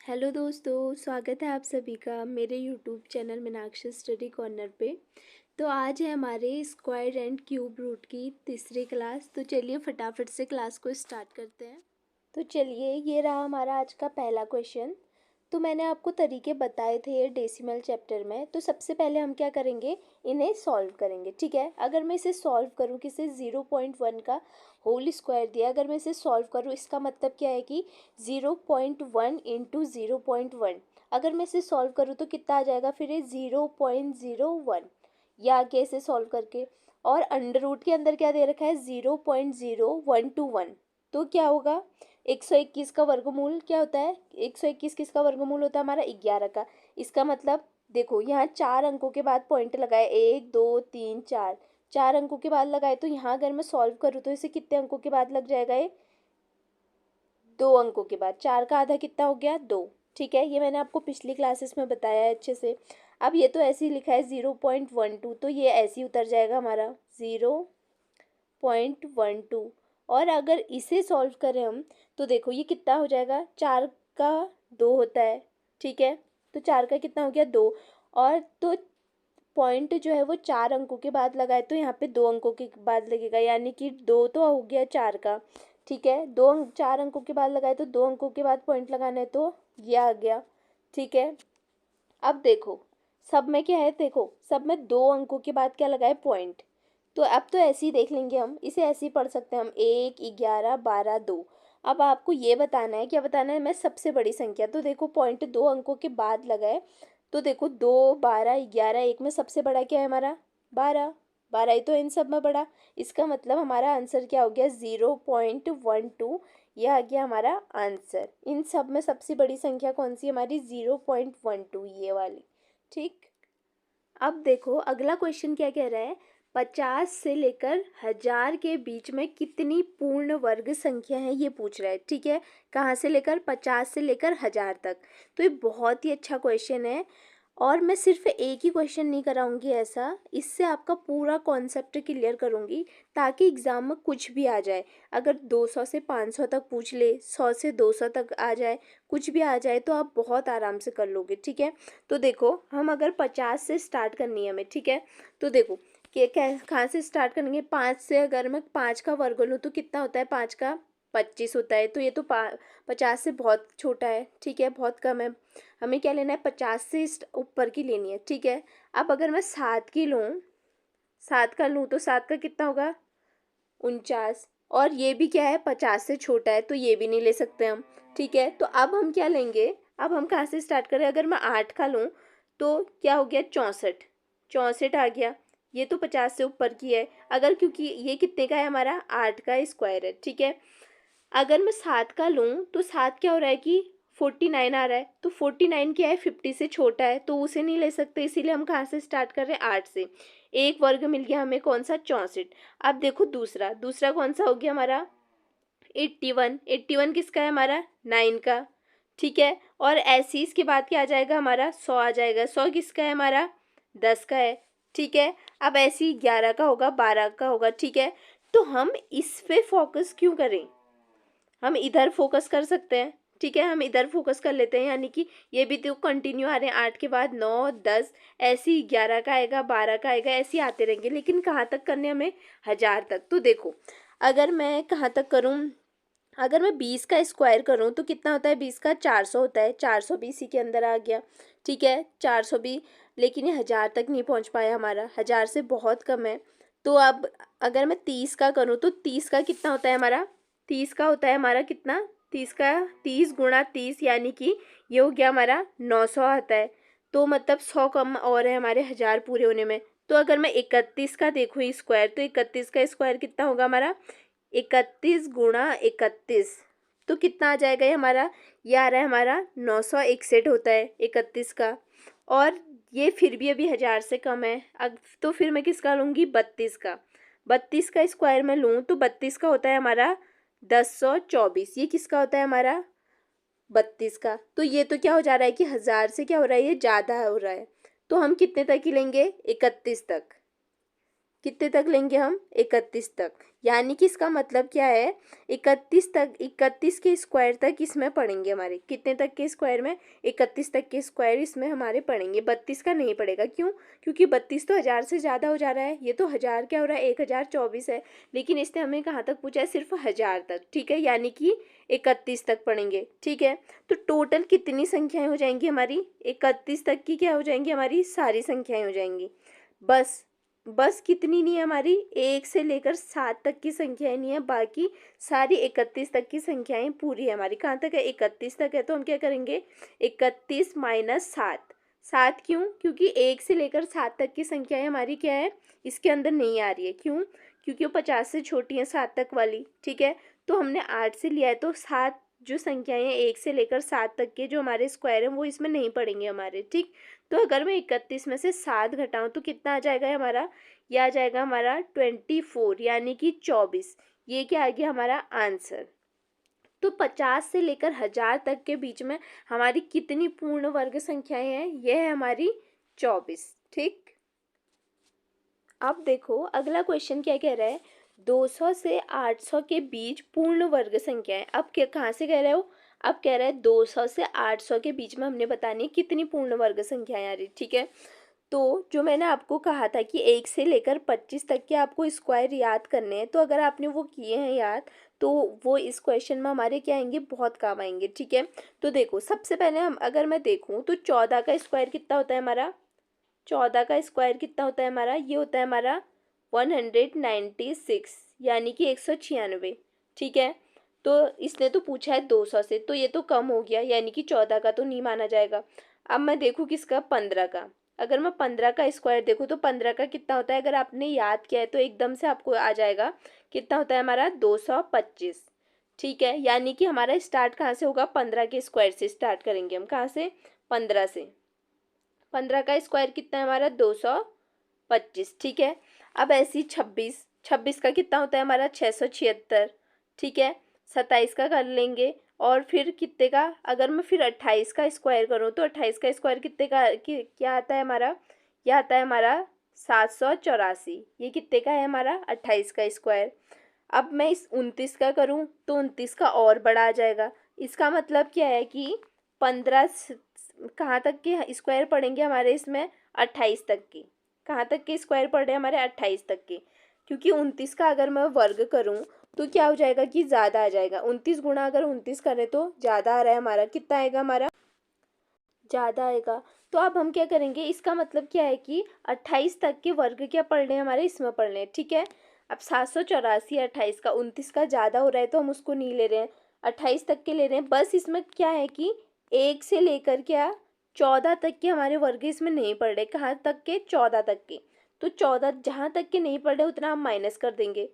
Hello दोस्तों, स्वागत है आप सभी का मेरे YouTube channel Meenakshi study corner पे। तो आज है हमारे स्क्वायर एंड क्यूब रूट की तीसरी क्लास। तो चलिए फटाफट से क्लास को स्टार्ट करते हैं। तो चलिए, ये रहा हमारा आज का पहला क्वेश्चन। तो मैंने आपको तरीके बताए थे डेसिमल चैप्टर में। तो सबसे पहले हम क्या करेंगे, इन्हें सॉल्व करेंगे। ठीक है, अगर मैं इसे सॉल्व करूँ, किसे 0.1 का होल स्क्वायर दिया, अगर मैं इसे सॉल्व करूँ, इसका मतलब क्या है कि 0.1 इंटू 0.1। अगर मैं इसे सॉल्व करूँ तो कितना आ जाएगा, फिर ये 0.01। या आगे इसे सॉल्व करके, और अंडर रूट के अंदर क्या दे रखा है, 0.0121। तो क्या होगा, 121 का वर्गमूल क्या होता है, 121 किसका वर्गमूल होता है, हमारा 11 का। इसका मतलब देखो, यहाँ 4 अंकों के बाद पॉइंट लगाए, 1 2 3 4, 4 अंकों के बाद लगाए। तो यहाँ अगर मैं सॉल्व करूँ तो इसे कितने अंकों के बाद लग जाएगा, ये 2 अंकों के बाद। 4 का आधा कितना हो गया, 2। ठीक है, ये मैंने आपको पिछली क्लासेस में बताया है अच्छे से। अब ये तो ऐसे ही लिखा है 0.12, तो ये ऐसे ही उतर जाएगा हमारा 0.12। और अगर इसे सॉल्व करें हम, तो देखो ये कितना हो जाएगा, 4 का 2 होता है। ठीक है, तो 4 का कितना हो गया, 2। और तो पॉइंट जो है वो 4 अंकों के बाद लगाए, तो यहाँ पे 2 अंकों के बाद लगेगा, यानी कि 2 तो हो गया 4 का। ठीक है, 4 अंकों के बाद लगाए तो 2 अंकों के बाद पॉइंट लगाना है, तो ये आ गया। ठीक है, अब देखो सब में क्या है, देखो सब में 2 अंकों के बाद क्या लगाए, पॉइंट। तो अब तो ऐसे ही देख लेंगे, हम इसे ऐसे ही पढ़ सकते हैं हम, 1 11 12 2। अब आपको ये बताना है, क्या बताना है, मैं सबसे बड़ी संख्या। तो देखो पॉइंट 2 अंकों के बाद लगाए, तो देखो 2 12 11, एक में सबसे बड़ा क्या है हमारा, 12। 12 ही तो इन सब में बड़ा। इसका मतलब हमारा आंसर क्या हो गया, 0.12। यह आ गया हमारा आंसर। इन सब में सबसे बड़ी संख्या कौन सी, हमारी 0.12, ये वाली। ठीक, अब देखो अगला क्वेश्चन क्या कह रहा है, 50 से लेकर 1000 के बीच में कितनी पूर्ण वर्ग संख्या है, ये पूछ रहा है। ठीक है, कहाँ से लेकर, 50 से लेकर 1000 तक। तो ये बहुत ही अच्छा क्वेश्चन है, और मैं सिर्फ एक ही क्वेश्चन नहीं कराऊंगी ऐसा, इससे आपका पूरा कॉन्सेप्ट क्लियर करूंगी, ताकि एग्ज़ाम में कुछ भी आ जाए। अगर 200 से 500 तक पूछ ले, 100 से 200 तक आ जाए, कुछ भी आ जाए, तो आप बहुत आराम से कर लोगे। ठीक है, तो देखो हम अगर 50 से स्टार्ट करनी है हमें, ठीक है, तो देखो कि कहाँ से स्टार्ट करेंगे, 5 से। अगर मैं 5 का वर्ग लूँ तो कितना होता है, 5 का 25 होता है। तो ये तो 50 से बहुत छोटा है। ठीक है, बहुत कम है। हमें क्या लेना है, 50 से ऊपर की लेनी है। ठीक है, अब अगर मैं 7 की लूँ, 7 का लूँ, तो 7 का कितना होगा, 49। और ये भी क्या है, 50 से छोटा है, तो ये भी नहीं ले सकते हम। ठीक है, तो अब हम क्या लेंगे, अब हम कहाँ से स्टार्ट करें, अगर मैं 8 का लूँ तो क्या हो गया, 64। 64 आ गया, ये तो 50 से ऊपर की है। अगर क्योंकि ये कितने का है, हमारा 8 का स्क्वायर है। ठीक है, अगर मैं 7 का लूँ तो 7 क्या हो रहा है कि 49 आ रहा है, तो 49 क्या है, 50 से छोटा है, तो उसे नहीं ले सकते। इसीलिए हम कहाँ से स्टार्ट कर रहे हैं, 8 से। एक वर्ग मिल गया हमें, कौन सा, 64। अब देखो दूसरा, दूसरा कौन सा हो गया हमारा, 81। 81 किसका है, हमारा 9 का। ठीक है, और ऐसे ही इसके बाद क्या आ जाएगा, हमारा 100 आ जाएगा। 100 किसका है, हमारा 10 का है। ठीक है, अब ऐसे ही 11 का होगा, 12 का होगा। ठीक है, तो हम इस पे फोकस क्यों करें, हम इधर फोकस कर सकते हैं। ठीक है, हम इधर फोकस कर लेते हैं, यानी कि ये भी तो कंटिन्यू आ रहे हैं, 8 के बाद 9 10, ऐसे ही 11 का आएगा, 12 का आएगा, ऐसे ही आते रहेंगे। लेकिन कहाँ तक करने हमें, 1000 तक। तो देखो अगर मैं कहाँ तक करूँ, अगर मैं 20 का स्क्वायर करूँ तो कितना होता है, 20 का 400 होता है। 400 भी इसी के अंदर आ गया। ठीक है, 400 भी, लेकिन ये 1000 तक नहीं पहुँच पाया हमारा, 1000 से बहुत कम है। तो अब अगर मैं 30 का करूँ तो 30 का कितना होता है हमारा, 30 का होता है हमारा कितना, 30 का 30 गुणा 30, यानी कि ये हो गया हमारा 900 आता है। तो मतलब 100 कम और है हमारे 1000 पूरे होने में। तो अगर मैं 31 का देखूँ स्क्वायर, तो 31 का स्क्वायर कितना होगा हमारा, 31 गुणा 31, तो कितना आ जाएगा ये हमारा, ये आ रहा है हमारा 961 होता है 31 का। और ये फिर भी अभी 1000 से कम है। अब तो फिर मैं किसका लूँगी, 32 का। 32 का स्क्वायर में लूँ तो 32 का होता है हमारा 1024। ये किसका होता है हमारा, 32 का। तो ये तो क्या हो जा रहा है कि 1000 से क्या हो रहा है, ये ज़्यादा हो रहा है। तो हम कितने तक ही लेंगे, 31 तक। कितने तक लेंगे हम, 31 तक। यानी कि इसका मतलब क्या है, 31 तक, 31 के स्क्वायर तक इसमें पड़ेंगे हमारे। कितने तक के स्क्वायर में, 31 तक के स्क्वायर इसमें हमारे पड़ेंगे। 32 का नहीं पड़ेगा, क्यों, क्योंकि 32 तो 1000 से ज़्यादा हो जा रहा है। ये तो 1000 क्या हो रहा है, 1024 है। लेकिन इसने हमें कहाँ तक पूछा है, सिर्फ 1000 तक, ठीक है। यानी कि 31 तक पड़ेंगे, ठीक है। तो टोटल कितनी संख्याएं हो जाएंगी हमारी, 31 तक की क्या हो जाएंगी, हमारी सारी संख्याएं हो जाएंगी। बस कितनी नहीं है हमारी, 1 से लेकर 7 तक की संख्याएं नहीं है, बाकी सारी 31 तक की संख्याएं पूरी है हमारी। कहाँ तक है, 31 तक है। तो हम क्या करेंगे, 31 माइनस 7। 7 क्यों, क्योंकि 1 से लेकर 7 तक की संख्याएं हमारी क्या है, इसके अंदर नहीं आ रही है। क्यों, क्योंकि वो 50 से छोटी है 7 तक वाली, ठीक है। तो हमने 8 से लिया है, तो 7 जो संख्याएं हैं 1 से लेकर 7 तक के जो हमारे स्क्वायर हैं वो इसमें नहीं पड़ेंगे हमारे, ठीक। तो अगर मैं 31 में से 7 घटाऊं तो कितना आ जाएगा हमारा, ये आ जाएगा हमारा 24, यानी कि 24। ये क्या आ गया हमारा आंसर। तो 50 से लेकर 1000 तक के बीच में हमारी कितनी पूर्ण वर्ग संख्याएं हैं, यह है हमारी 24, ठीक। अब देखो अगला क्वेश्चन क्या कह रहा है, 200 से 800 के बीच पूर्ण वर्ग संख्याएं। अब क्या, कहाँ से कह रहे हो, अब कह रहा है 200 से 800 के बीच में हमने बतानी है कितनी पूर्ण वर्ग संख्याएं आ रही, ठीक है। तो जो मैंने आपको कहा था कि 1 से लेकर 25 तक के आपको स्क्वायर याद करने हैं, तो अगर आपने वो किए हैं याद, तो वो इस क्वेश्चन में हमारे क्या आएंगे, बहुत काम आएंगे, ठीक है। तो देखो सबसे पहले हम, अगर मैं देखूं तो 14 का स्क्वायर कितना होता है हमारा, 14 का स्क्वायर कितना होता है हमारा, ये होता है हमारा 196, यानी कि 196, ठीक है। तो इसने तो पूछा है 200 से, तो ये तो कम हो गया, यानी कि 14 का तो नहीं माना जाएगा। अब मैं देखूँ किसका, 15 का। अगर मैं 15 का स्क्वायर देखूँ तो 15 का कितना होता है, अगर आपने याद किया है तो एकदम से आपको आ जाएगा। कितना होता है हमारा, 225, ठीक है। यानी कि हमारा स्टार्ट कहाँ से होगा, 15 के स्क्वायर से स्टार्ट करेंगे हम। कहाँ से, 15 से। 15 का स्क्वायर कितना है हमारा, 225, ठीक है। अब ऐसी 26, 26 का कितना होता है हमारा, 676, ठीक है। 27 का कर लेंगे, और फिर कितने का, अगर मैं फिर 28 का स्क्वायर करूँ तो 28 का स्क्वायर कितने का क्या आता है हमारा, यह आता है हमारा 784। ये कितने का है हमारा, 28 का स्क्वायर। अब मैं इस 29 का करूँ तो 29 का और बड़ा आ जाएगा। इसका मतलब क्या है कि 15 कहाँ तक के स्क्वायर पड़ेंगे हमारे इसमें, 28 तक की। कहाँ तक के स्क्वायर पड़ रहे हैं हमारे, 28 तक के। क्योंकि 29 का अगर मैं वर्ग करूँ तो क्या हो जाएगा कि ज़्यादा आ जाएगा। 29 गुणा अगर 29 करें तो ज़्यादा आ रहा है हमारा, कितना आएगा हमारा, ज़्यादा आएगा। तो अब हम क्या करेंगे, इसका मतलब क्या है कि 28 तक के वर्ग क्या पढ़ रहे हैं हमारे, इसमें पढ़ रहे हैं, ठीक है। अब 784 28 का, 29 का ज़्यादा हो रहा है तो हम उसको नहीं ले रहे हैं, 28 तक के ले रहे हैं। बस इसमें क्या है कि 1 से लेकर क्या 14 तक के हमारे वर्ग इसमें नहीं पढ़ रहे। कहाँ तक के, 14 तक के। तो 14 जहाँ तक के नहीं पढ़ रहे उतना हम माइनस कर देंगे।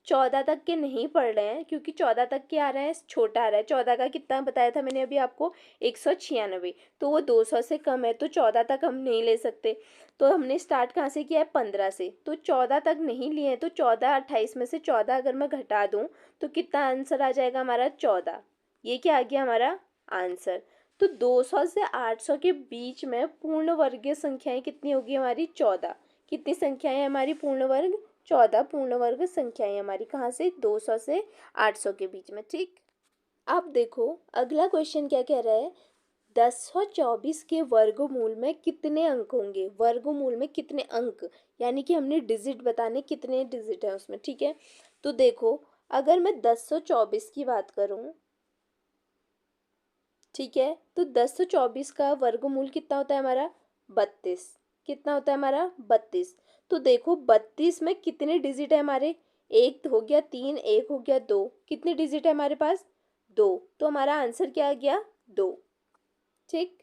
14 तक के नहीं पढ़ रहे हैं क्योंकि 14 तक के आ रहे हैं, छोटा आ रहा है। 14 का कितना बताया था मैंने अभी आपको, 196। तो वो 200 से कम है, तो 14 तक हम नहीं ले सकते। तो हमने स्टार्ट कहाँ से किया है, 15 से। तो 14 तक नहीं लिए हैं, तो 14, 28 में से 14 अगर मैं घटा दूँ तो कितना आंसर आ जाएगा हमारा, 14। ये क्या आ गया हमारा आंसर। तो 200 से 800 के बीच में पूर्ण वर्गीय संख्याएं कितनी होगी हमारी, 14। कितनी संख्याएं हैं हमारी पूर्ण वर्ग, 14 पूर्ण वर्ग संख्याएं हमारी। कहाँ से, 200 से 800 के बीच में, ठीक। अब देखो अगला क्वेश्चन क्या कह रहा है, 1024 के वर्गमूल में कितने अंक होंगे, वर्गमूल में कितने अंक, यानी कि हमने डिजिट बताने, कितने डिजिट है उसमें, ठीक है। तो देखो अगर मैं 1024 की बात करूं, ठीक है, तो 1024 का वर्गमूल कितना होता है हमारा, 32। कितना होता है हमारा, 32। तो देखो 32 में कितने डिजिट है हमारे, एक हो गया 3, एक हो गया 2, कितने डिजिट है हमारे पास, 2। तो हमारा आंसर क्या आ गया, 2, ठीक।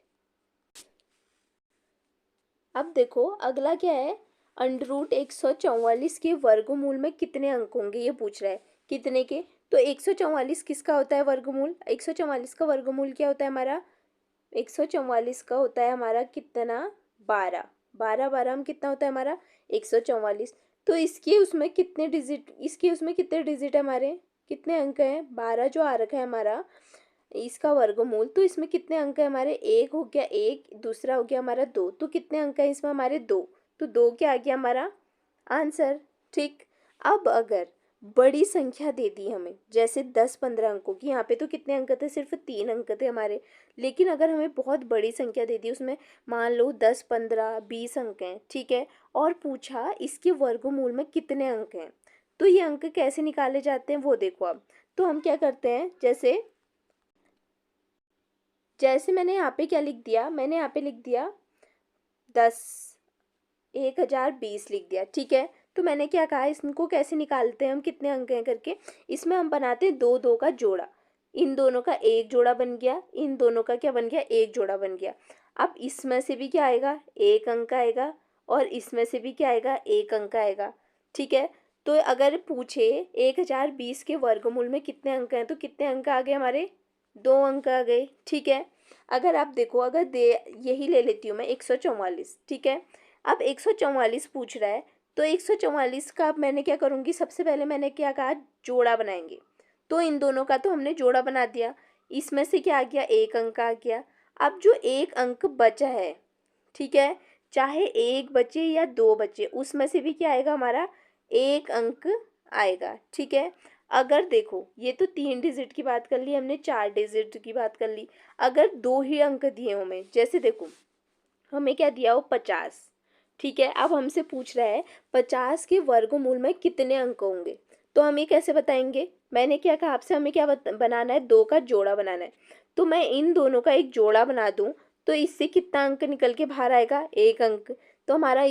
अब देखो अगला क्या है, √144 के वर्गमूल में कितने अंक होंगे, ये पूछ रहा है कितने के। तो 144 किसका होता है वर्गमूल, 144 का वर्गमूल क्या होता है हमारा, 144 का होता है हमारा कितना, 12। 12 12 हम कितना होता है हमारा, 144। तो इसके उसमें कितने डिजिट, इसके उसमें कितने डिजिट है हमारे, कितने अंक हैं, 12 जो आ रखा है हमारा इसका वर्गमूल। तो इसमें कितने अंक है हमारे, एक हो गया, एक दूसरा हो गया हमारा 2। तो कितने अंक है इसमें हमारे, 2। तो 2 क्या आ गया हमारा आंसर। ठीक, अब अगर बड़ी संख्या दे दी हमें, जैसे 10-15 अंकों की, यहाँ पे तो कितने अंक थे, सिर्फ 3 अंक थे हमारे, लेकिन अगर हमें बहुत बड़ी संख्या दे दी, उसमें मान लो 10-15-20 अंक हैं, ठीक है, और पूछा इसके वर्गमूल में कितने अंक हैं, तो ये अंक कैसे निकाले जाते हैं वो देखो। अब तो हम क्या करते हैं, जैसे जैसे मैंने यहाँ पे क्या लिख दिया, मैंने यहाँ पे लिख दिया 10, 1020 लिख दिया, ठीक है। तो मैंने क्या कहा, इसको कैसे निकालते हैं हम, कितने अंक हैं करके, इसमें हम बनाते हैं दो दो का जोड़ा, इन दोनों का एक जोड़ा बन गया, इन दोनों का क्या बन गया, एक जोड़ा बन गया। अब इसमें से भी क्या आएगा, एक अंक आएगा, और इसमें से भी क्या आएगा, एक अंक आएगा, ठीक है। तो अगर पूछे 1020 के वर्गमूल में कितने अंक हैं, तो कितने अंक आ गए हमारे, 2 अंक आ गए, ठीक है। अगर आप देखो, अगर दे यही ले लेती हूँ मैं 144, ठीक है। अब 144 पूछ रहा है, तो 144 का अब मैंने क्या करूँगी, सबसे पहले मैंने क्या कहा, जोड़ा बनाएंगे। तो इन दोनों का तो हमने जोड़ा बना दिया, इसमें से क्या आ गया, एक अंक आ गया। अब जो एक अंक बचा है, ठीक है, चाहे एक बचे या दो बचे, उसमें से भी क्या आएगा हमारा, एक अंक आएगा, ठीक है। अगर देखो, ये तो 3 डिजिट की बात कर ली हमने, 4 डिजिट की बात कर ली। अगर 2 ही अंक दिए हो हमें, जैसे देखो हमें क्या दिया हो, 50, ठीक है। अब हमसे पूछ रहा है 50 के वर्गमूल में कितने अंक होंगे, तो हम ये कैसे बताएंगे, मैंने क्या कहा आपसे, हमें क्या बनाना है, 2 का जोड़ा बनाना है। तो मैं इन दोनों का एक जोड़ा बना दूं, तो इससे कितना अंक निकल के बाहर आएगा, एक अंक। तो हमारा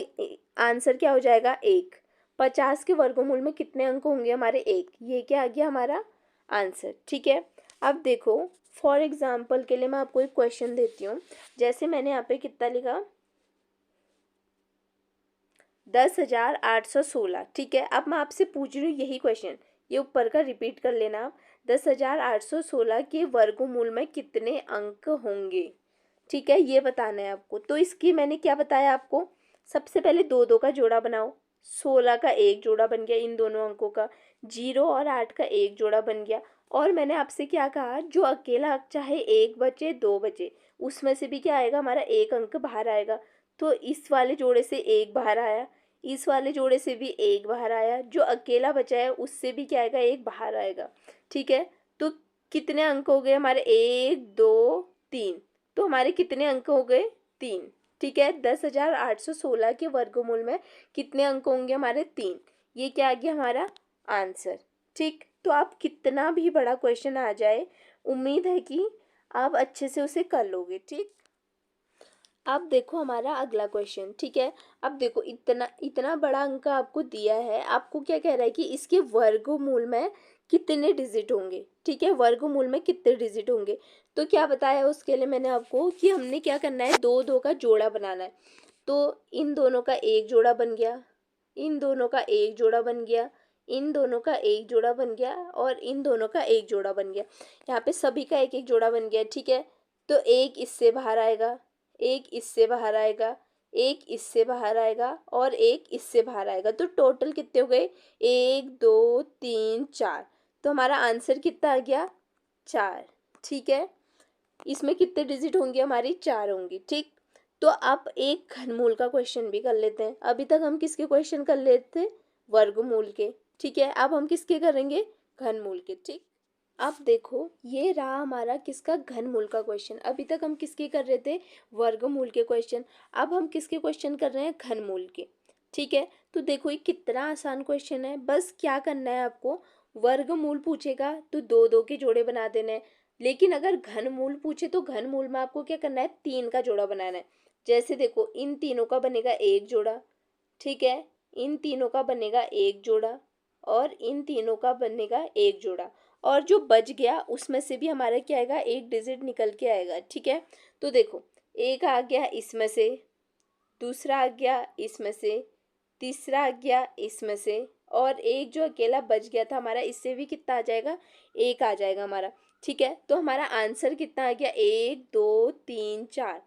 आंसर क्या हो जाएगा, 1। 50 के वर्गमूल में कितने अंक होंगे हमारे, 1, ये क्या आ गया हमारा आंसर, ठीक है। अब देखो, फॉर एग्जाम्पल के लिए मैं आपको एक क्वेश्चन देती हूँ, जैसे मैंने यहाँ पे कितना लिखा, 10,816, ठीक है। अब मैं आपसे पूछ रही हूँ यही क्वेश्चन, ये ऊपर का रिपीट कर लेना आप, 10,816 के वर्गमूल में कितने अंक होंगे, ठीक है, ये बताना है आपको। तो इसकी मैंने क्या बताया आपको, सबसे पहले दो दो का जोड़ा बनाओ, 16 का एक जोड़ा बन गया, इन दोनों अंकों का 0 और 8 का एक जोड़ा बन गया। और मैंने आपसे क्या कहा, जो अकेला अंक चाहे एक बचे दो बचे, उसमें से भी क्या आएगा, हमारा एक अंक बाहर आएगा। तो इस वाले जोड़े से एक बाहर आया, इस वाले जोड़े से भी एक बाहर आया, जो अकेला बचा है उससे भी क्या आएगा, एक बाहर आएगा, ठीक है। तो कितने अंक हो गए हमारे, 1 2 3, तो हमारे कितने अंक हो गए, 3, ठीक है। 10,816 के वर्गमूल में कितने अंक होंगे हमारे, 3, ये क्या आ गया हमारा आंसर, ठीक। तो आप कितना भी बड़ा क्वेश्चन आ जाए, उम्मीद है कि आप अच्छे से उसे कर लोगे, ठीक। अब देखो हमारा अगला क्वेश्चन, ठीक है। अब देखो, इतना इतना बड़ा अंक आपको दिया है, आपको क्या कह रहा है कि इसके वर्गमूल में कितने डिजिट होंगे, ठीक है, वर्गमूल में कितने डिजिट होंगे। तो क्या बताया उसके लिए मैंने आपको, कि हमने क्या करना है, दो दो का जोड़ा बनाना है। तो इन दोनों का एक जोड़ा बन गया, इन दोनों का एक जोड़ा बन गया, इन दोनों का एक जोड़ा बन गया, और इन दोनों का एक जोड़ा बन गया। यहाँ पे सभी का एक एक जोड़ा बन गया, ठीक है। तो एक इससे बाहर आएगा, एक इससे बाहर आएगा, एक इससे बाहर आएगा, और एक इससे बाहर आएगा। तो टोटल कितने हो गए, 1 2 3 4। तो हमारा आंसर कितना आ गया, 4, ठीक है। इसमें कितने डिजिट होंगे, हमारी 4 होंगी, ठीक। तो अब एक घनमूल का क्वेश्चन भी कर लेते हैं। अभी तक हम किसके क्वेश्चन कर लेते थे, वर्गमूल के, ठीक है। अब हम किसके करेंगे, घनमूल के, ठीक। अब देखो, ये रहा हमारा किसका, घनमूल का क्वेश्चन। अभी तक हम किसके कर रहे थे, वर्गमूल के क्वेश्चन। अब हम किसके क्वेश्चन कर रहे हैं, घनमूल के, ठीक है। तो देखो ये कितना आसान क्वेश्चन है, बस क्या करना है आपको, वर्गमूल पूछेगा तो दो दो के जोड़े बना देने हैं। लेकिन अगर घनमूल पूछे, तो घनमूल में आपको क्या करना है, 3 का जोड़ा बनाना है। जैसे देखो, इन तीनों का बनेगा एक जोड़ा, ठीक है, इन तीनों का बनेगा एक जोड़ा, और इन तीनों का बनेगा एक जोड़ा, और जो बच गया उसमें से भी हमारा क्या आएगा, एक डिजिट निकल के आएगा, ठीक है। तो देखो, एक आ गया इसमें से, दूसरा आ गया इसमें से, तीसरा आ गया इसमें से, और एक जो अकेला बच गया था हमारा, इससे भी कितना आ जाएगा, एक आ जाएगा हमारा, ठीक है। तो हमारा आंसर कितना आ गया, 1 2 3 4,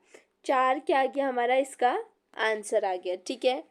4 क्या आ गया हमारा, इसका आंसर आ गया, ठीक है।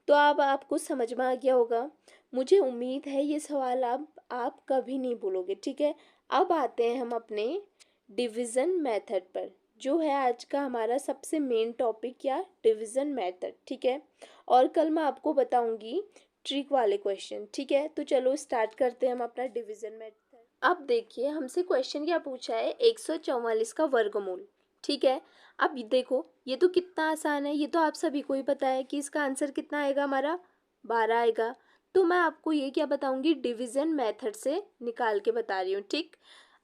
तो अब आपको समझ में आ गया होगा, मुझे उम्मीद है ये सवाल आप कभी नहीं भूलोगे, ठीक है। अब आते हैं हम अपने डिवीज़न मेथड पर, जो है आज का हमारा सबसे मेन टॉपिक, या डिवीज़न मेथड, ठीक है। और कल मैं आपको बताऊंगी ट्रिक वाले क्वेश्चन, ठीक है। तो चलो स्टार्ट करते हैं हम अपना डिवीजन मेथड। अब देखिए हमसे क्वेश्चन क्या पूछा है, 144 का वर्गमूल, ठीक है। अब देखो ये तो कितना आसान है, ये तो आप सभी को ही पता है कि इसका आंसर कितना आएगा हमारा 12 आएगा। तो मैं आपको ये क्या बताऊंगी, डिवीजन मेथड से निकाल के बता रही हूँ, ठीक।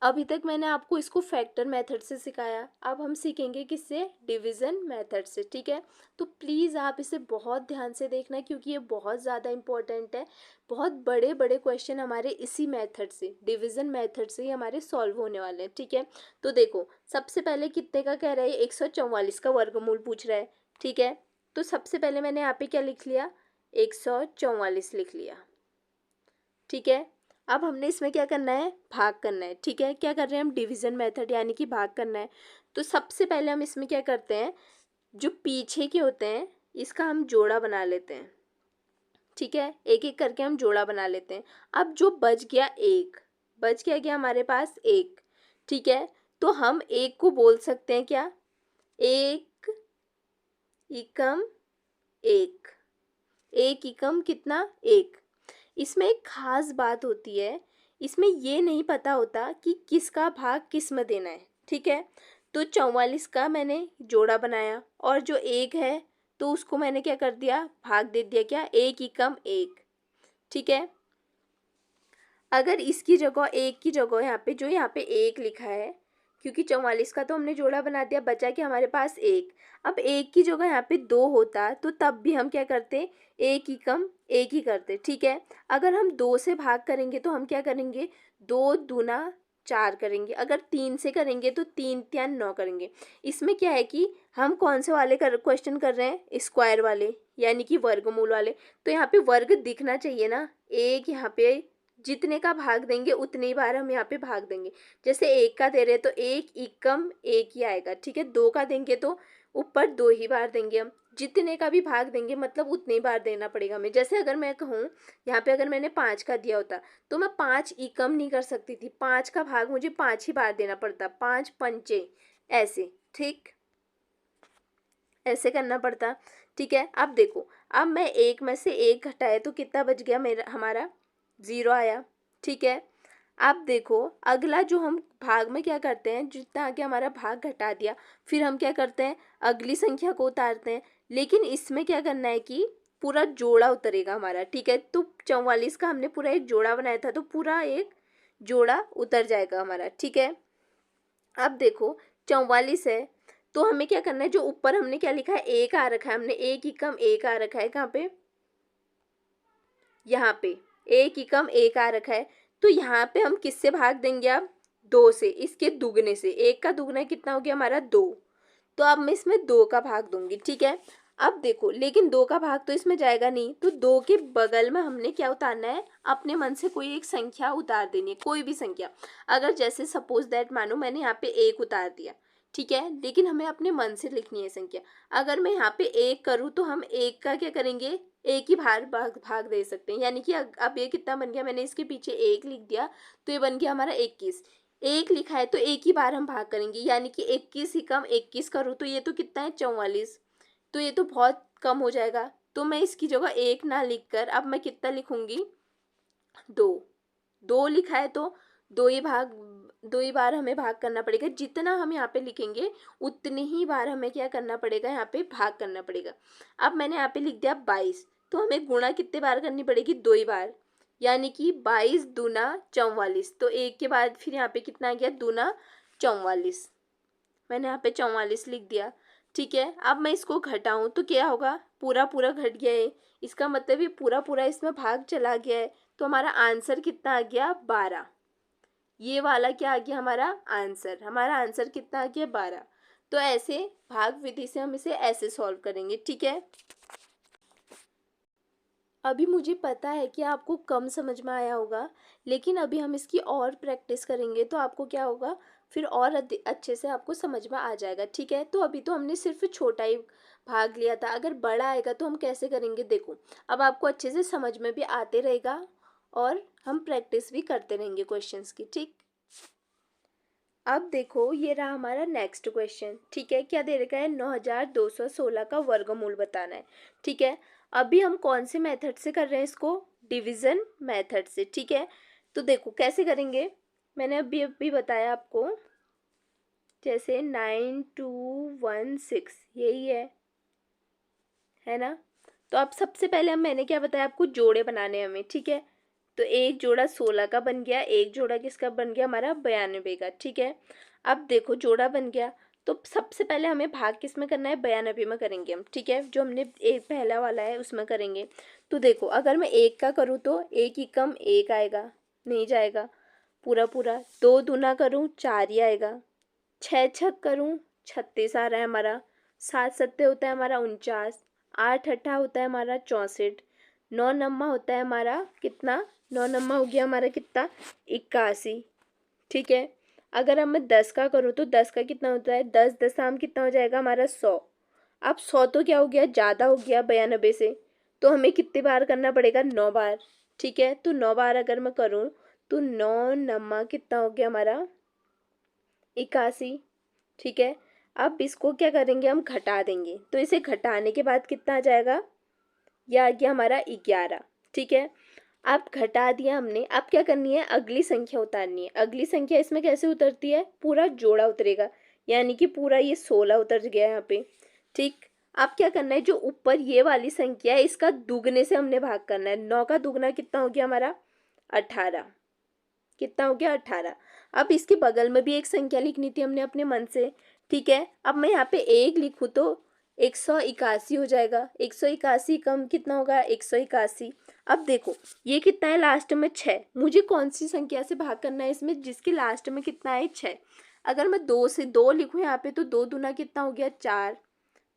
अभी तक मैंने आपको इसको फैक्टर मेथड से सिखाया, अब हम सीखेंगे किससे, डिवीजन मेथड से, ठीक है। तो प्लीज़ आप इसे बहुत ध्यान से देखना क्योंकि ये बहुत ज़्यादा इम्पोर्टेंट है। बहुत बड़े बड़े क्वेश्चन हमारे इसी मेथड से, डिवीजन मेथड से ही हमारे सॉल्व होने वाले हैं, ठीक है। तो देखो सबसे पहले कितने का कह रहा है, 144 का वर्गमूल पूछ रहा है, ठीक है। तो सबसे पहले मैंने यहाँ पे क्या लिख लिया, 144 लिख लिया, ठीक है। अब हमने इसमें क्या करना है, भाग करना है, ठीक है। क्या कर रहे हैं हम, डिवीजन मेथड यानी कि भाग करना है। तो सबसे पहले हम इसमें क्या करते हैं, जो पीछे के होते हैं इसका हम जोड़ा बना लेते हैं, ठीक है। एक एक करके हम जोड़ा बना लेते हैं। अब जो बच गया एक, बच क्या हमारे पास एक, ठीक है। तो हम एक को बोल सकते हैं क्या, एक एकम एक, एक एकम कितना, एक। इसमें एक खास बात होती है, इसमें ये नहीं पता होता कि किसका भाग किस में देना है, ठीक है। तो 44 का मैंने जोड़ा बनाया और जो एक है तो उसको मैंने क्या कर दिया, भाग दे दिया, क्या, एक एकम एक, ठीक है। अगर इसकी जगह, एक की जगह यहाँ पे जो यहाँ पे एक लिखा है, क्योंकि 44 का तो हमने जोड़ा बना दिया, बचा कि हमारे पास एक। अब एक की जगह यहाँ पे दो होता तो तब भी हम क्या करते, एक ही कम एक ही करते, ठीक है। अगर हम दो से भाग करेंगे तो हम क्या करेंगे, दो दूना चार करेंगे। अगर तीन से करेंगे तो तीन त्यान 9 करेंगे। इसमें क्या है कि हम कौन से वाले क्वेश्चन कर रहे हैं, स्क्वायर वाले यानी कि वर्गमूल वाले। तो यहाँ पे वर्ग दिखना चाहिए ना, एक यहाँ पे जितने का भाग देंगे उतनी ही बार हम यहाँ पे भाग देंगे। जैसे एक का दे रहे तो एक एकम एक ही आएगा, ठीक है। दो का देंगे तो ऊपर दो ही बार देंगे हम, जितने का भी भाग देंगे मतलब उतनी बार देना पड़ेगा हमें। जैसे अगर मैं कहूँ यहाँ पे अगर मैंने 5 का दिया होता तो मैं 5 एकम नहीं कर सकती थी, 5 का भाग मुझे 5 ही बार देना पड़ता, 5 पंचे ऐसे, ठीक, ऐसे करना पड़ता, ठीक है। अब देखो, अब मैं एक में से एक घटाए तो कितना बच गया मेरा, हमारा 0 आया, ठीक है। अब देखो अगला जो हम भाग में क्या करते हैं, जितना आगे हमारा भाग घटा दिया, फिर हम क्या करते हैं, अगली संख्या को उतारते हैं। लेकिन इसमें क्या करना है कि पूरा जोड़ा उतरेगा हमारा, ठीक है। तो 44 का हमने पूरा एक जोड़ा बनाया था तो पूरा एक जोड़ा उतर जाएगा हमारा, ठीक है। अब देखो 44 है तो हमें क्या करना है, जो ऊपर हमने क्या लिखा है, एक आ रखा है, हमने एक एकम एक आ रखा है, कहाँ पे, यहाँ पे एक एकम एक आ रखा है। तो यहाँ पे हम किससे भाग देंगे, अब दो से, इसके दुगने से। एक का दुगना कितना हो गया हमारा, दो। तो अब मैं इसमें दो का भाग दूंगी, ठीक है। अब देखो लेकिन दो का भाग तो इसमें जाएगा नहीं, तो दो के बगल में हमने क्या उतारना है, अपने मन से कोई एक संख्या उतार देनी है, कोई भी संख्या। अगर जैसे सपोज दैट मानो मैंने यहाँ पे एक उतार दिया, ठीक है, लेकिन हमें अपने मन से लिखनी है संख्या। अगर मैं यहाँ पे एक करूँ तो हम एक का क्या करेंगे, एक ही भाग दे सकते हैं। यानी कि अब ये कितना बन गया, मैंने इसके पीछे एक लिख दिया तो ये बन गया हमारा 21। एक लिखा है तो एक ही बार हम भाग करेंगे, यानी कि 21 ही कम 21 करूँ तो ये तो कितना है 44, तो ये तो बहुत कम हो जाएगा। तो मैं इसकी जगह एक ना लिख कर अब मैं कितना लिखूंगी, दो। दो लिखा है तो दो ही बार हमें भाग करना पड़ेगा। जितना हम यहाँ पे लिखेंगे उतनी ही बार हमें क्या करना पड़ेगा, यहाँ पे भाग करना पड़ेगा। अब मैंने यहाँ पे लिख दिया 22, तो हमें गुणा कितने बार करनी पड़ेगी, दो ही बार, यानी कि 22 दूना 44। तो एक के बाद फिर यहाँ पे कितना आ गया, दूना 44, मैंने यहाँ पे 44 लिख दिया, ठीक है। अब मैं इसको घटाऊँ तो क्या होगा, पूरा पूरा घट गया है, इसका मतलब ये पूरा पूरा इसमें भाग चला गया है। तो हमारा आंसर कितना आ गया, 12। ये वाला क्या आ गया हमारा आंसर, हमारा आंसर कितना आ गया, 12। तो ऐसे भाग विधि से हम इसे ऐसे सॉल्व करेंगे, ठीक है। अभी मुझे पता है कि आपको कम समझ में आया होगा, लेकिन अभी हम इसकी और प्रैक्टिस करेंगे तो आपको क्या होगा, फिर और अच्छे से आपको समझ में आ जाएगा, ठीक है। तो अभी तो हमने सिर्फ छोटा ही भाग लिया था, अगर बड़ा आएगा तो हम कैसे करेंगे, देखो अब आपको अच्छे से समझ में भी आते रहेगा और हम प्रैक्टिस भी करते रहेंगे क्वेश्चंस की, ठीक। अब देखो ये रहा हमारा नेक्स्ट क्वेश्चन, ठीक है। क्या दे रखा है, 9216 का वर्गमूल बताना है, ठीक है। अभी हम कौन से मेथड से कर रहे हैं इसको, डिवीज़न मेथड से, ठीक है। तो देखो कैसे करेंगे, मैंने अभी अभी बताया आपको, जैसे 9216 यही है ना। तो अब सबसे पहले मैंने क्या बताया आपको, जोड़े बनाने हैं हमें, ठीक है। तो एक जोड़ा 16 का बन गया, एक जोड़ा किसका बन गया, हमारा 92 का, ठीक है। अब देखो जोड़ा बन गया, तो सबसे पहले हमें भाग किस में करना है, 92 में करेंगे हम, ठीक है। जो हमने एक पहला वाला है उसमें करेंगे। तो देखो अगर मैं एक का करूँ तो एक ही कम एक आएगा, नहीं जाएगा पूरा पूरा। दो दूना करूँ 4 ही आएगा। छः छक करूँ 36 आ रहा है हमारा। सात सत्ते होता है हमारा 49। आठ अट्ठा होता है हमारा 64। नौ नम्मा होता है हमारा कितना, नौ नम्मा हो गया हमारा कितना, 81, ठीक है। अगर अब मैं 10 का करूँ तो 10 का कितना होता है, 10 दशम कितना हो जाएगा हमारा 100। अब 100 तो क्या हो गया, ज़्यादा हो गया 92 से, तो हमें कितने बार करना पड़ेगा, 9 बार, ठीक है। तो 9 बार अगर मैं करूँ तो 9 नम्मा कितना हो गया हमारा 81, ठीक है। अब इसको क्या करेंगे, हम घटा देंगे, तो इसे घटाने के बाद कितना आ जाएगा, यह आ गया हमारा 11, ठीक है। अब घटा दिया हमने, अब क्या करनी है, अगली संख्या उतारनी है। अगली संख्या इसमें कैसे उतरती है, पूरा जोड़ा उतरेगा, यानी कि पूरा ये 16 उतर गया यहाँ पे, ठीक। अब क्या करना है, जो ऊपर ये वाली संख्या है इसका दुगने से हमने भाग करना है। 9 का दुगना कितना हो गया हमारा 18, कितना हो गया 18। अब इसके बगल में भी एक संख्या लिखनी थी हमने अपने मन से, ठीक है। अब मैं यहाँ पे एक लिखूँ तो 181 हो जाएगा। 181 कम कितना होगा, 181। अब देखो ये कितना है लास्ट में 6, मुझे कौन सी संख्या से भाग करना है इसमें, जिसके लास्ट में कितना है 6। अगर मैं 2 से 2 लिखूँ यहाँ पे तो 2 दूना कितना हो गया 4,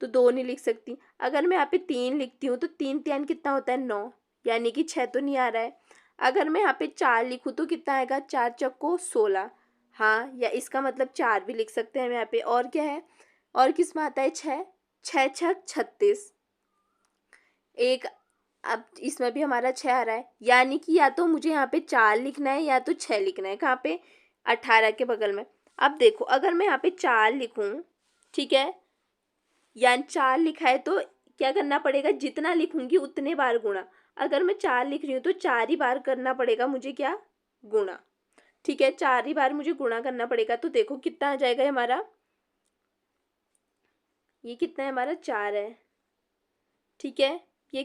तो 2 नहीं लिख सकती। अगर मैं यहाँ पे 3 लिखती हूँ तो 3 3 कितना होता है 9, यानी कि 6 तो नहीं आ रहा है। अगर मैं यहाँ पे 4 लिखूँ तो कितना आएगा, 4 चक्को 16, हाँ, या इसका मतलब 4 भी लिख सकते हैं हम यहाँ पे। और क्या है, और किस में आता है 6, 6 छक 36, एक, अब इसमें भी हमारा 6 आ रहा है, यानी कि या तो मुझे यहाँ पे 4 लिखना है या तो 6 लिखना है, कहाँ पे, 18 के बगल में। अब देखो अगर मैं यहाँ पे 4 लिखूँ, ठीक है, यानी 4 लिखा है तो क्या करना पड़ेगा, जितना लिखूंगी उतने बार गुणा। अगर मैं 4 लिख रही हूँ तो 4 ही बार करना पड़ेगा मुझे, क्या, गुणा, ठीक है। 4 ही बार मुझे गुणा करना पड़ेगा। तो देखो कितना आ जाएगा हमारा, ये कितना है हमारा 4 है, ठीक है। ये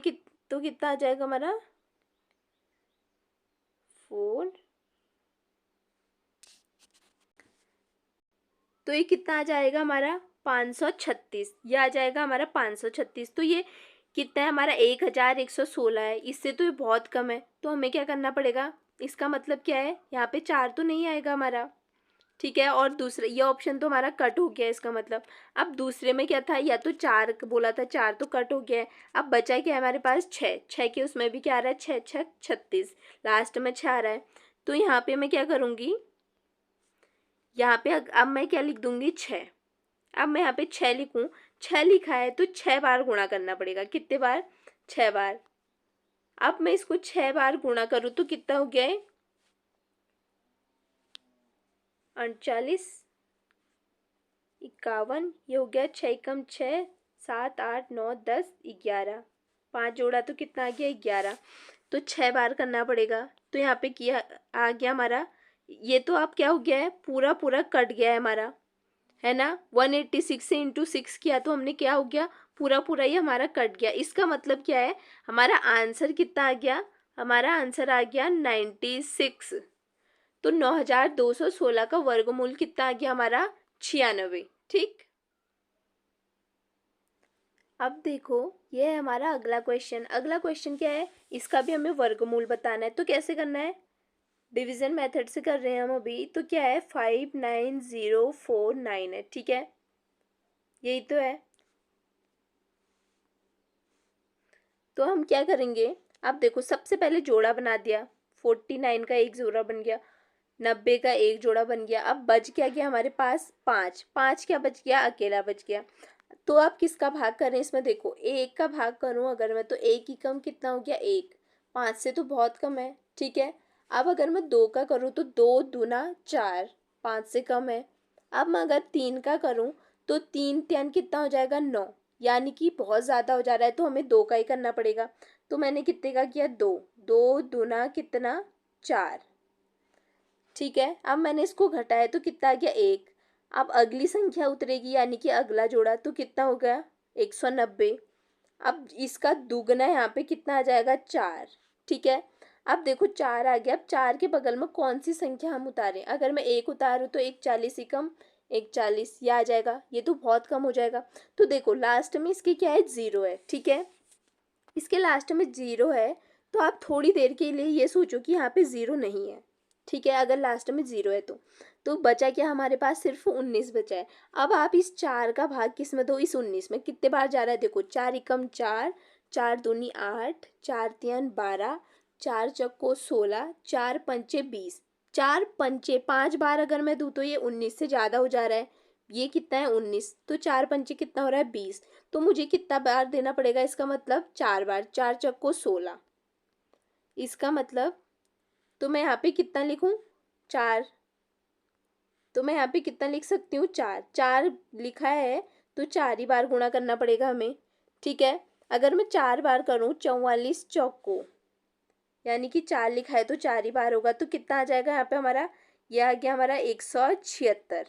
तो कितना आ जाएगा हमारा 4, तो ये कितना आ जाएगा हमारा 536, ये आ जाएगा हमारा 536। तो ये कितना है हमारा 1116 है, इससे तो ये बहुत कम है। तो हमें क्या करना पड़ेगा, इसका मतलब क्या है, यहाँ पे 4 तो नहीं आएगा हमारा, ठीक है। और दूसरे ये ऑप्शन तो हमारा कट हो गया, इसका मतलब अब दूसरे में क्या था, या तो 4 बोला था, 4 तो कट हो गया है। अब बचा क्या है हमारे पास 6, 6 के उसमें भी क्या आ रहा है, 6 6 36, लास्ट में 6 आ रहा है। तो यहाँ पे मैं क्या करूँगी, यहाँ पे अब मैं क्या लिख दूँगी 6। अब मैं यहाँ पे 6 लिखूँ, 6 लिखा है तो 6 बार गुणा करना पड़ेगा, कितने बार, 6 बार। अब मैं इसको 6 बार गुणा करूँ तो कितना हो गया है, 39, 51, ये हो गया 6 कम 6, 7 8 9 10 11, 5 जोड़ा तो कितना आ गया 11। तो 6 बार करना पड़ेगा। तो यहाँ पे किया आ गया हमारा, ये तो अब क्या हो गया है, पूरा पूरा कट गया है हमारा, है ना। 186 से इंटू 6 किया तो हमने क्या हो गया, पूरा पूरा ही हमारा कट गया। इसका मतलब क्या है, हमारा आंसर कितना आ गया, हमारा आंसर आ गया 96। तो 9216 का वर्गमूल कितना आ गया हमारा 96, ठीक। अब देखो ये है हमारा अगला क्वेश्चन। अगला क्वेश्चन क्या है, इसका भी हमें वर्गमूल बताना है। तो कैसे करना है, डिवीजन मेथड से कर रहे हैं हम अभी। तो क्या है, 59049 है, ठीक है, यही तो है। तो हम क्या करेंगे, अब देखो सबसे पहले जोड़ा बना दिया, 49 का एक जोड़ा बन गया, 90 का एक जोड़ा बन गया। अब बच क्या गया हमारे पास 5, 5 क्या बच गया, अकेला बच गया। तो आप किसका भाग करें इसमें, देखो एक का भाग करूं अगर मैं, तो एक ही कम कितना हो गया 1, 5 से तो बहुत कम है, ठीक है। अब अगर मैं 2 का करूं तो 2 दूना 4, 5 से कम है। अब मैं अगर 3 का करूं तो 3 3 कितना हो जाएगा 9, यानी कि बहुत ज़्यादा हो जा रहा है, तो हमें 2 का ही करना पड़ेगा। तो मैंने कितने का किया, 2। 2 दूना कितना, 4। ठीक है, अब मैंने इसको घटाया तो कितना आ गया, 1। अब अगली संख्या उतरेगी यानी कि अगला जोड़ा, तो कितना हो गया, 190। अब इसका दुगना यहाँ पे कितना आ जाएगा, 4। ठीक है, अब देखो 4 आ गया। अब 4 के बगल में कौन सी संख्या हम उतारें, अगर मैं 1 उतारूँ तो 1 40 ही कम, 1 40 यह आ जाएगा, ये तो बहुत कम हो जाएगा। तो देखो लास्ट में इसके क्या है, 0 है। ठीक है, इसके लास्ट में 0 है, तो आप थोड़ी देर के लिए ये सोचो कि यहाँ पे 0 नहीं है। ठीक है, अगर लास्ट में 0 है तो बचा क्या हमारे पास, सिर्फ 19 बचा है। अब आप इस 4 का भाग किस में दो, इस 19 में। कितने बार जा रहा है, देखो 4 एकम 4, 4 दूनी 8, 4 तियान 12, 4 चक्को 16, 4 पंचे 20, 4 पंचे 5 बार अगर मैं दूँ तो ये 19 से ज़्यादा हो जा रहा है। ये कितना है, 19, तो 4 पंचे कितना हो रहा है, 20। तो मुझे कितना बार देना पड़ेगा, इसका मतलब 4 बार। 4 चक्को 16, इसका मतलब, तो मैं यहाँ पे कितना लिखूँ, 4। तो मैं यहाँ पे कितना लिख सकती हूँ, 4। 4 लिखा है तो 4 ही बार गुणा करना पड़ेगा हमें। ठीक है, अगर मैं 4 बार करूँ, 44 चौको, यानी कि 4 लिखा है तो 4 ही बार होगा, तो कितना आ जाएगा यहाँ पे हमारा, यह आ गया हमारा 176।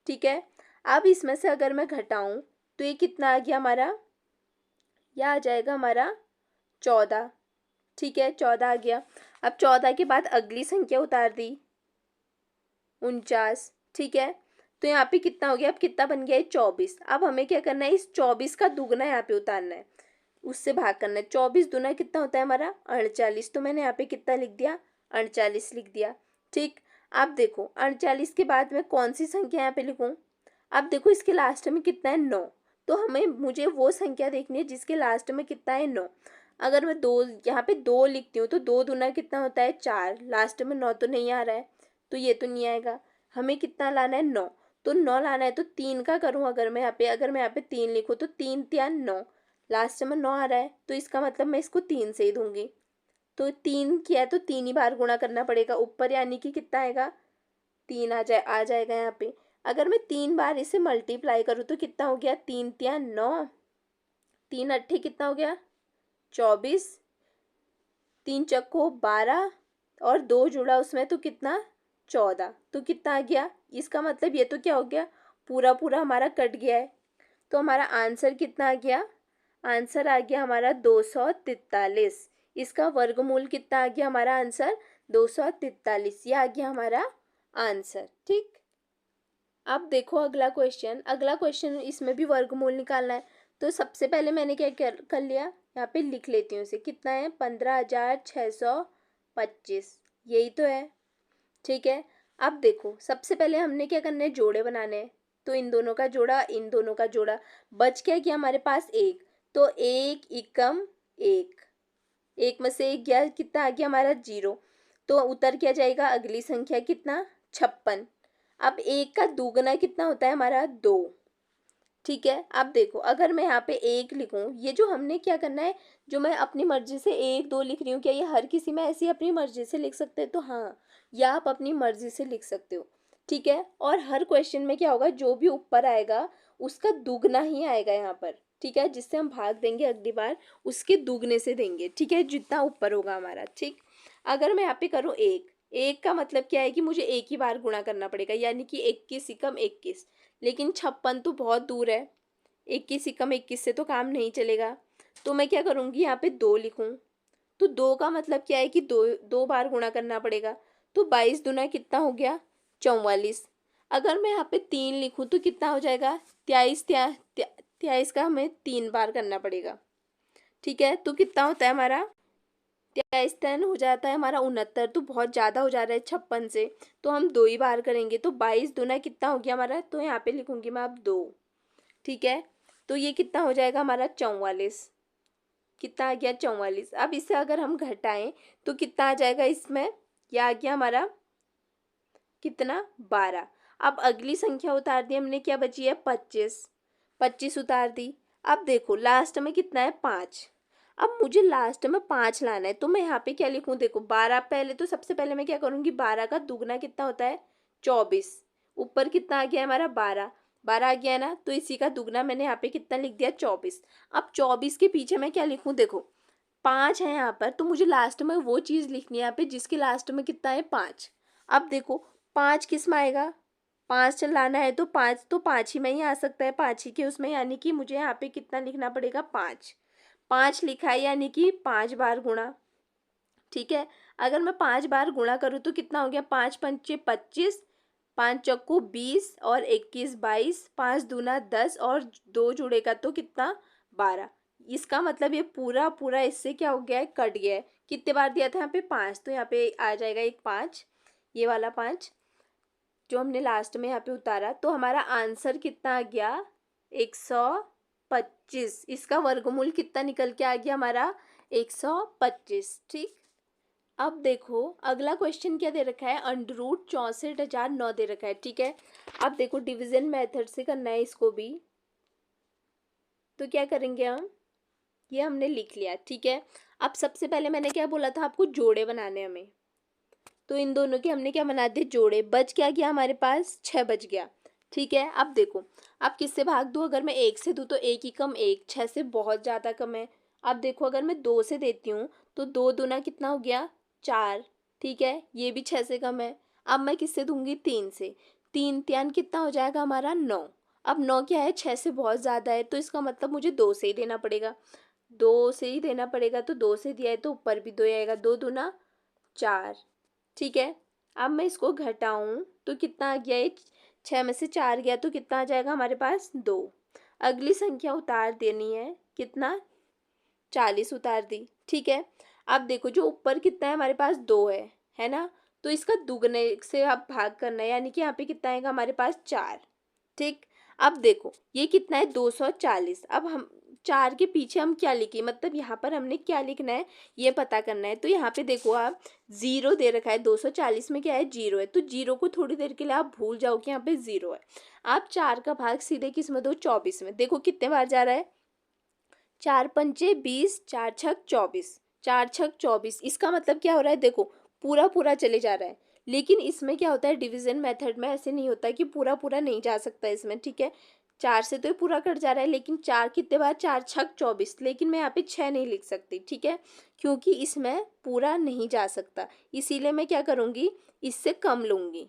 ठीक है, अब इसमें से अगर मैं घटाऊँ तो ये कितना आ गया हमारा, यह आ जाएगा हमारा 14। ठीक है, 14 आ गया। अब 14 के बाद अगली संख्या उतार दी, 49। ठीक है, तो यहाँ पे कितना हो गया, अब कितना बन गया है, 24। अब हमें क्या करना है, इस 24 का दुगना यहाँ पे उतारना है, उससे भाग करना है। 24 दूना कितना होता है हमारा, 48। तो मैंने यहाँ पे कितना लिख दिया, 48 लिख दिया। ठीक, अब देखो 48 के बाद मैं कौन सी संख्या यहाँ पे लिखूँ। अब देखो इसके लास्ट में कितना है, 9। तो मुझे वो संख्या देखनी है जिसके लास्ट में कितना है, 9। अगर मैं दो यहाँ पे 2 लिखती हूँ तो 2 दूना कितना होता है, 4। लास्ट में 9 तो नहीं आ रहा है, तो ये तो नहीं आएगा। हमें कितना लाना है, 9। तो 9 लाना है तो 3 का करूँ, अगर मैं यहाँ पे 3 लिखूँ तो 3 तिया 9, लास्ट में 9 आ रहा है, तो इसका मतलब मैं इसको 3 से ही दूंगी। तो 3 किया है तो 3 ही बार गुणा करना पड़ेगा ऊपर, यानी कि कितना आएगा, 3 आ जाएगा यहाँ पे। अगर मैं 3 बार इसे मल्टीप्लाई करूँ तो कितना हो गया, 3 तिया 9, 3 अट्ठे कितना हो गया, 24, 3 चक्को 12, और 2 जुड़ा उसमें तो कितना, 14। तो कितना आ गया, इसका मतलब ये तो क्या हो गया, पूरा पूरा हमारा कट गया है। तो हमारा आंसर कितना आ गया, आंसर आ गया हमारा 243। इसका वर्गमूल कितना आ गया हमारा आंसर, 243। ये आ गया हमारा आंसर। ठीक, अब देखो अगला क्वेश्चन। अगला क्वेश्चन इसमें भी वर्गमूल निकालना है। तो सबसे पहले मैंने क्या कर लिया, यहाँ पे लिख लेती हूँ इसे, कितना है, 15,625, यही तो है। ठीक है, अब देखो सबसे पहले हमने क्या करना है, जोड़े बनाने हैं। तो इन दोनों का जोड़ा, इन दोनों का जोड़ा, बच क्या गया हमारे पास, 1। तो 1 एकम 1, 1 में से 1 गया, कितना आ गया हमारा, 0। तो उतर क्या जाएगा, अगली संख्या कितना, 56। अब 1 का दुगना कितना होता है हमारा, 2। ठीक है, अब देखो अगर मैं यहाँ पे 1 लिखूँ, ये जो हमने क्या करना है, जो मैं अपनी मर्जी से 1 2 लिख रही हूँ, क्या ये हर किसी में ऐसी अपनी मर्जी से लिख सकते हैं, तो हाँ, या आप अपनी मर्जी से लिख सकते हो। ठीक है, और हर क्वेश्चन में क्या होगा, जो भी ऊपर आएगा उसका दुगना ही आएगा यहाँ पर। ठीक है, जिससे हम भाग देंगे अगली बार उसके दुगने से देंगे। ठीक है, जितना ऊपर होगा हमारा। ठीक, अगर मैं यहाँ पे करूँ 1, 1 का मतलब क्या है कि मुझे एक ही बार गुणा करना पड़ेगा, यानी कि 21 एकम 21। लेकिन 56 तो बहुत दूर है, 21 एकम 21 से तो काम नहीं चलेगा। तो मैं क्या करूँगी, यहाँ पे 2 लिखूँ। तो 2 का मतलब क्या है कि दो दो बार गुणा करना पड़ेगा। तो 22 दूना कितना हो गया, 44। अगर मैं यहाँ पे 3 लिखूँ तो कितना हो जाएगा, 23 का हमें 3 बार करना पड़ेगा। ठीक है, तो कितना होता है हमारा, 23 हो जाता है हमारा 69। तो बहुत ज़्यादा हो जा रहा है 56 से, तो हम 2 ही बार करेंगे। तो 22 दूना कितना हो गया हमारा, तो यहाँ पे लिखूंगी मैं अब 2। ठीक है, तो ये कितना हो जाएगा हमारा, 44। कितना आ गया, 44। अब इसे अगर हम घटाएं तो कितना आ जाएगा इसमें, यह आ गया हमारा कितना, 12। अब अगली संख्या उतार दी हमने, क्या बची है, 25। 25 उतार दी। अब देखो लास्ट में कितना है, 5। अब मुझे लास्ट में 5 लाना है, तो मैं यहाँ पे क्या लिखूँ, देखो 12 पहले, तो सबसे पहले मैं क्या करूँगी, 12 का दुगना कितना होता है, 24। ऊपर कितना आ गया हमारा, 12। 12 आ गया ना, तो इसी का दुगना मैंने यहाँ पे कितना लिख दिया 24। अब 24 के पीछे मैं क्या लिखूँ, देखो 5 है यहाँ पर, तो मुझे लास्ट में वो चीज़ लिखनी है यहाँ पे जिसके लास्ट में कितना है 5। अब देखो 5 किस में आएगा, 5 लाना है तो 5 तो 5 ही में ही आ सकता है, 5 ही के उसमें, यानी कि मुझे यहाँ पे कितना लिखना पड़ेगा 5। 5 लिखा है यानी कि 5 बार गुणा, ठीक है। अगर मैं 5 बार गुणा करूँ तो कितना हो गया, 5 पंचे 25, 5 चक्कू 20 और 21 22, 5 दूना 10 और 2 जुड़ेगा तो कितना 12। इसका मतलब ये पूरा पूरा इससे क्या हो गया है, कट गया है। कितने बार दिया था यहाँ पे 5, तो यहाँ पे आ जाएगा एक 5, ये वाला 5 जो हमने लास्ट में यहाँ पे उतारा। तो हमारा आंसर कितना आ गया 125। इसका वर्गमूल कितना निकल के आ गया हमारा 125, ठीक। अब देखो अगला क्वेश्चन क्या दे रखा है, अंडरूट 64,009 दे रखा है, ठीक है। अब देखो डिवीजन मेथड से करना है इसको भी, तो क्या करेंगे हम, ये हमने लिख लिया, ठीक है। अब सबसे पहले मैंने क्या बोला था आपको, जोड़े बनाने हमें, तो इन दोनों के हमने क्या बना दिए जोड़े। बच क्या गया हमारे पास 6 बच गया, ठीक है। अब देखो अब किससे भाग दूँ, अगर मैं 1 से दूँ तो 1 ही कम 1, 6 से बहुत ज़्यादा कम है। अब देखो अगर मैं 2 से देती हूँ तो 2 दूना कितना हो गया 4, ठीक है, ये भी 6 से कम है। अब मैं किससे दूंगी 3 से, 3 त्यान कितना हो जाएगा हमारा 9। अब 9 क्या है 6 से बहुत ज़्यादा है, तो इसका मतलब मुझे 2 से ही देना पड़ेगा, 2 से ही देना पड़ेगा। तो 2 से दिया है तो ऊपर भी 2 आएगा, 2 दूना 4, ठीक है। अब मैं इसको घटाऊं तो कितना आ गया, ये 6 में से 4 गया तो कितना आ जाएगा हमारे पास 2। अगली संख्या उतार देनी है, कितना 40 उतार दी, ठीक है। अब देखो जो ऊपर कितना है हमारे पास 2 है ना, तो इसका दुगने से अब भाग करना है, यानी कि यहाँ पे कितना आएगा हमारे पास 4, ठीक। अब देखो ये कितना है 240। अब हम 4 के पीछे हम क्या लिखे, मतलब यहाँ पर हमने क्या लिखना है ये पता करना है। तो यहाँ पे देखो आप 0 दे रखा है, 240 में क्या है 0 है, तो 0 को थोड़ी देर के लिए आप भूल जाओ कि यहाँ पे 0 है। आप 4 का भाग सीधे किस में दो 24 में, देखो कितने बार जा रहा है, 4 पंचे 20, 4 छक 24, 4 छक 24। इसका मतलब क्या हो रहा है, देखो पूरा पूरा चले जा रहा है। लेकिन इसमें क्या होता है डिवीजन मेथड में ऐसे नहीं होता कि पूरा पूरा नहीं जा सकता इसमें, ठीक है। 4 से तो ये पूरा कट जा रहा है, लेकिन 4 कितने बार 4 छक 24, लेकिन मैं यहाँ पे 6 नहीं लिख सकती, ठीक है, क्योंकि इसमें पूरा नहीं जा सकता। इसीलिए मैं क्या करूँगी, इससे कम लूँगी,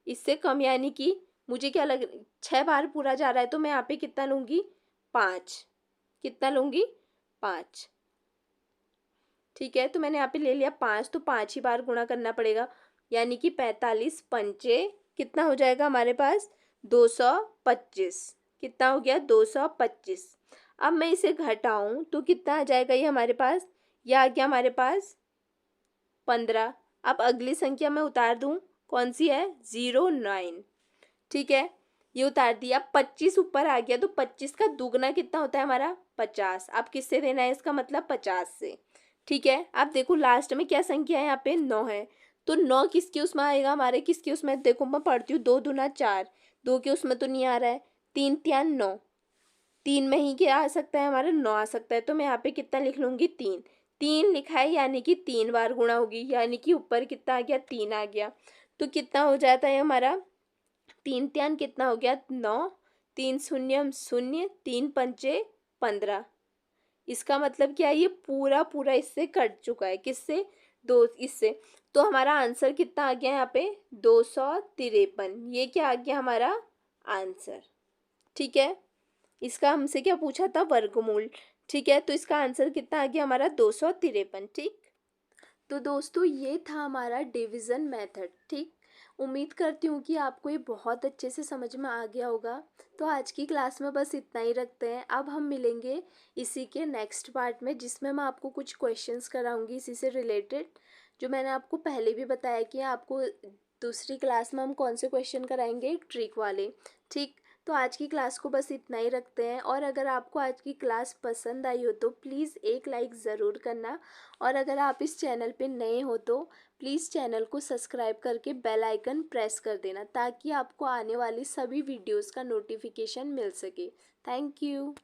इससे कम, यानी कि मुझे क्या लग 6 बार पूरा जा रहा है तो मैं यहाँ पे कितना लूँगी 5, कितना लूँगी 5, ठीक है। तो मैंने यहाँ पे ले लिया 5, तो 5 ही बार गुणा करना पड़ेगा, यानी कि 45 पंचे कितना हो जाएगा हमारे पास 225, कितना हो गया 225। अब मैं इसे घटाऊं तो कितना आ जाएगा ये हमारे पास, ये आ गया हमारे पास 15। अब अगली संख्या मैं उतार दूं, कौन सी है 09, ठीक है, ये उतार दिया। 25 ऊपर आ गया, तो 25 का दुगना कितना होता है हमारा 50। अब किससे देना है, इसका मतलब 50 से, ठीक है। अब देखो लास्ट में क्या संख्या है यहाँ पे 9 है, तो 9 किसके उसमें आएगा हमारे, किसके उसमें, देखो मैं पढ़ती हूँ 2 दूना 4, 2 के उसमें तो नहीं आ रहा है, 3 त्यान 9, 3 में ही क्या आ सकता है हमारा 9 आ सकता है, तो मैं यहाँ पे कितना लिख लूँगी 3, 3 लिखा है यानी कि 3 बार गुणा होगी, यानी कि ऊपर कितना आ गया 3 आ गया, तो कितना हो जाता है हमारा 3 त्यान कितना हो गया 9, 3 शून्य शून्य, 3 पंचे 15। इसका मतलब क्या है, ये पूरा पूरा इससे कट चुका है, किससे, दो इससे। तो हमारा आंसर कितना आ गया यहाँ पे 253, ये क्या आ गया हमारा आंसर, ठीक है। इसका हमसे क्या पूछा था वर्गमूल, ठीक है, तो इसका आंसर कितना आ गया हमारा 253, ठीक। तो दोस्तों ये था हमारा डिवीज़न मेथड, ठीक। उम्मीद करती हूँ कि आपको ये बहुत अच्छे से समझ में आ गया होगा। तो आज की क्लास में बस इतना ही रखते हैं, अब हम मिलेंगे इसी के नेक्स्ट पार्ट में, जिसमें मैं आपको कुछ क्वेश्चंस कराऊंगी इसी से रिलेटेड, जो मैंने आपको पहले भी बताया कि आपको दूसरी क्लास में हम कौन से क्वेश्चन कराएंगे ट्रिक वाले, ठीक। तो आज की क्लास को बस इतना ही रखते हैं, और अगर आपको आज की क्लास पसंद आई हो तो प्लीज़ एक लाइक ज़रूर करना, और अगर आप इस चैनल पे नए हो तो प्लीज़ चैनल को सब्सक्राइब करके बेल आइकन प्रेस कर देना, ताकि आपको आने वाली सभी वीडियोस का नोटिफिकेशन मिल सके। Thank you.